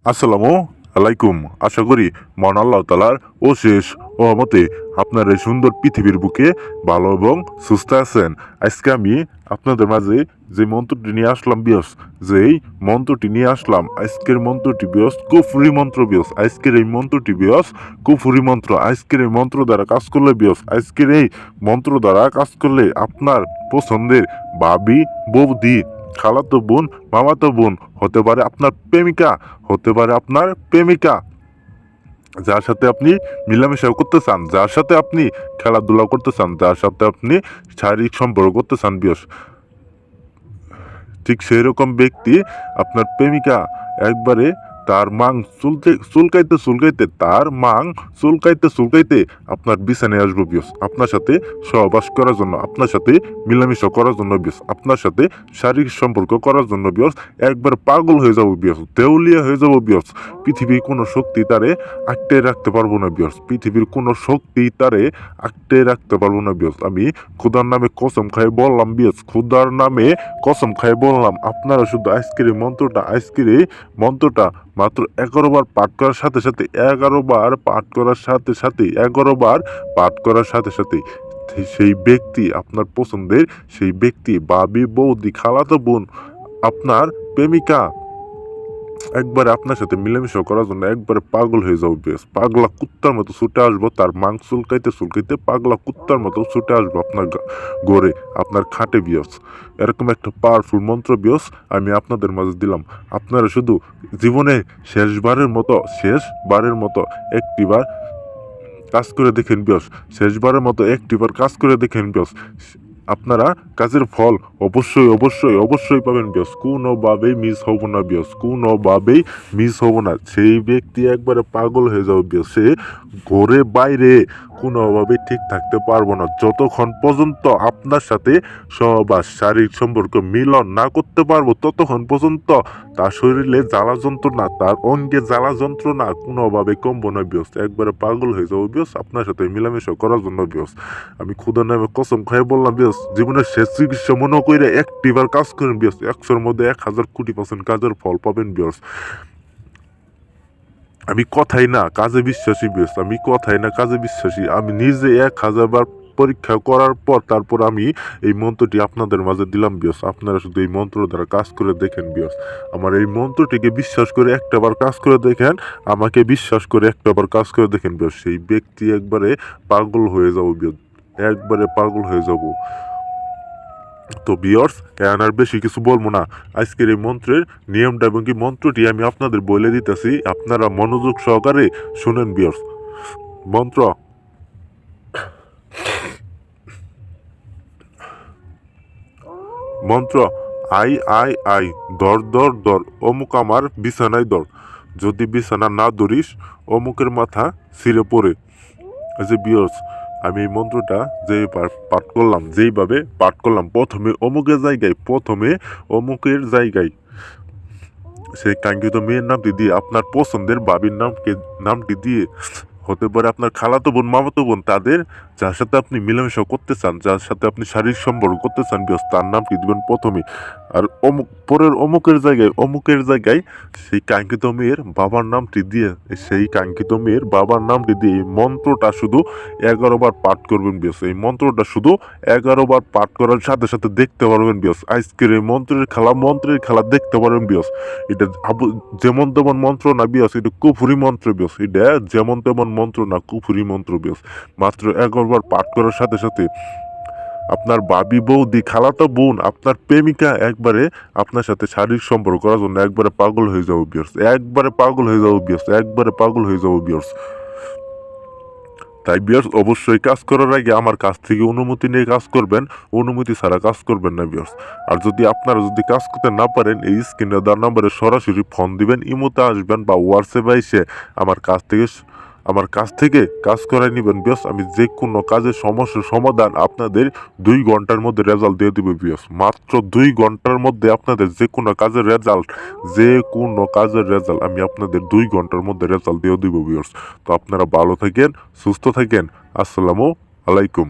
আসসালামু আলাইকুম। আশা করি মহান আল্লাহ তাআলার অশেষ রহমতে আপনার এই সুন্দর পৃথিবীর বুকে ভালো এবং সুস্থ আছেন। আজকে আমি আপনাদের মাঝে যে মন্ত্রটি নিয়ে আসলাম আজকের মন্ত্রটি কুফরি মন্ত্র আজকের এই মন্ত্রটি কুফরি মন্ত্র। আজকের এই মন্ত্র দ্বারা কাজ করলে আজকের এই মন্ত্র দ্বারা কাজ করলে আপনার পছন্দের ভাবি, বৌদি, খালাতো বোন, মামাতো বোন হতে পারে আপনার প্রেমিকা, হতে পারে আপনার প্রেমিকা, যার সাথে আপনি মিলামেশা করতে চান, যার সাথে আপনি খেলাধুলা করতে চান, যার সাথে আপনি শারীরিক সম্পর্ক করতে চান ঠিক সেই রকম ব্যক্তি আপনার প্রেমিকা একবারে তার মাং চুলকাইতে আপনার বিছানায় আসবো আপনার সাথে সহবাস করার জন্য, আপনার সাথে মিলামিশা করার জন্য আপনার সাথে শারীরিক সম্পর্ক করার জন্য একবার পাগল হয়ে যাবো দেউলিয়া হয়ে যাবো পৃথিবীর কোনো শক্তি তারে আটকে রাখতে পারবো না পৃথিবীর কোনো শক্তি তারে আটকে রাখতে পারবো না আমি খুদার নামে কসম খাই বললাম খুদার নামে কসম খাই বললাম, আপনারা শুধু আজকের এই মন্ত্রটা মাত্র 11 বার পাঠ করার সাথে সাথে 11 বার পাঠ করার সাথে সাথে 11 বার পাঠ করার সাথে সাথে সেই ব্যক্তি আপনার পছন্দের, সেই ব্যক্তি ভাবি, বৌদি, খালাতো বোন, আপনার প্রেমিকা একবারে আপনার সাথে মিলেমিশা করার জন্য একবারে পাগল হয়ে যাবো পাগলা কুত্তার মতো ছুটে আসবো, তার মাংস চুলকাইতে পাগলা কুত্তার মতো ছুটে আসবো আপনার গড়ে, আপনার খাটে এরকম একটা পাওয়ারফুল মন্ত্র আমি আপনাদের মাঝে দিলাম। আপনারা শুধু জীবনে শেষবারের মতো একটিবার কাজ করে দেখেন শেষবারের মতো একটিবার কাজ করে দেখেন আপনারা কাজের ফল অবশ্যই পাবেন কোনোভাবেই মিস হব না সেই ব্যক্তি একবারে পাগল হয়ে যাবে সে ঘরে বাইরে কোনোভাবে ঠিক থাকতে পারবো না যতক্ষণ পর্যন্ত আপনার সাথে সহবাস শারীরিক সম্পর্ক মিলন না করতে পারবো, ততক্ষণ পর্যন্ত তার শরীরে জ্বালা যন্ত্রণা, তার অঙ্গে জ্বালা যন্ত্রণা কোনোভাবে কমবো না একবারে পাগল হয়ে যাবো আপনার সাথে মিলামেশা করার জন্য আমি খুদার নামে কসম খাই বললাম জীবনের শেষ চিকিৎসা মনে করে একটিবার কাজ করেন 100-র মধ্যে 1000 কোটি% কাজের ফল পাবেন আমি কথাই না কাজে বিশ্বাসী আমি নিজে 1000 বার পরীক্ষা করার পর তারপর আমি এই মন্ত্রটি আপনাদের মাঝে দিলাম আপনারা শুধু এই মন্ত্র দ্বারা কাজ করে দেখেন আমার এই মন্ত্রটিকে বিশ্বাস করে একটাবার কাজ করে দেখেন, আমাকে বিশ্বাস করে একটাবার কাজ করে দেখেন সেই ব্যক্তি একবারে পাগল হয়ে যাবো একবারে পাগল হয়ে যাব। তো এখন আর বেশি কিছু বলবো না, আজকের এই মন্ত্রের নিয়মটা এবং কি মন্ত্রটি আমি আপনাদের বলে দিতেছি, আপনারা মনোযোগ সহকারে শুনেন মন্ত্র মন্ত্র আই আই আই দর দর দর অমুক আমার বিছানায় দর, যদি বিছানা না ধরিস অমুকের মাথা ছিঁড়ে পড়ে। যে আমি এই মন্ত্রটা যেইভাবে পাঠ করলাম প্রথমে অমুকের জায়গায় সেই কাঙ্ক্ষিত মেয়ের নামটি দিয়ে আপনার পছন্দের ভাবির নামটি দিয়ে, হতে পারে আপনার খালাতো বোন, মামাতো বোন, তাদের যার সাথে আপনি মিলামেশা করতে চান, যার সাথে আপনি শারীরিক সম্পর্ক করতে চান তার নামটি দিবেন প্রথমে, আর অমুকের জায়গায় সেই কাঙ্ক্ষিত মেয়ের বাবার নামটি দিয়ে এই মন্ত্রটা শুধু 11 বার পাঠ করবেন এই মন্ত্রটা শুধু 11 বার পাঠ করার সাথে সাথে দেখতে পারবেন আজকের এই মন্ত্রের খেলা দেখতে পারবেন এটা যেমন তেমন মন্ত্র না এটা কুফরি মন্ত্র এটা যেমন তেমন মন্ত্র না, কুফরি মন্ত্র মাত্র 11 বার পাঠ করার সাথে সাথে আপনার ভাবি, বৌদি, খালাতো বোন, আপনার প্রেমিকা একবারে আপনার সাথে শারীরিক সম্পর্ক করার জন্য একবারে পাগল হয়ে যাবো একবারে পাগল হয়ে যাবো তাই অবশ্যই কাজ করার আগে আমার কাছ থেকে অনুমতি নিয়ে কাজ করবেন, অনুমতি ছাড়া কাজ করবেন না আর যদি আপনারা কাজ করতে না পারেন এই স্ক্রিনে দেওয়ার নাম্বারে সরাসরি ফোন দিবেন, ইমোতে আসবেন বা হোয়াটসঅ্যাপে এসে আমার কাছ থেকে কাজ করাই নেবেন আমি যে কোনো কাজের সমস্যার সমাধান আপনাদের 2 ঘন্টার মধ্যে রেজাল্ট দিয়ে দেবো মাত্র 2 ঘন্টার মধ্যে আপনাদের যে কোনো কাজের রেজাল্ট আমি আপনাদের 2 ঘন্টার মধ্যে রেজাল্ট দিয়ে দেবো তো আপনারা ভালো থাকেন, সুস্থ থাকেন। আসসালামু আলাইকুম।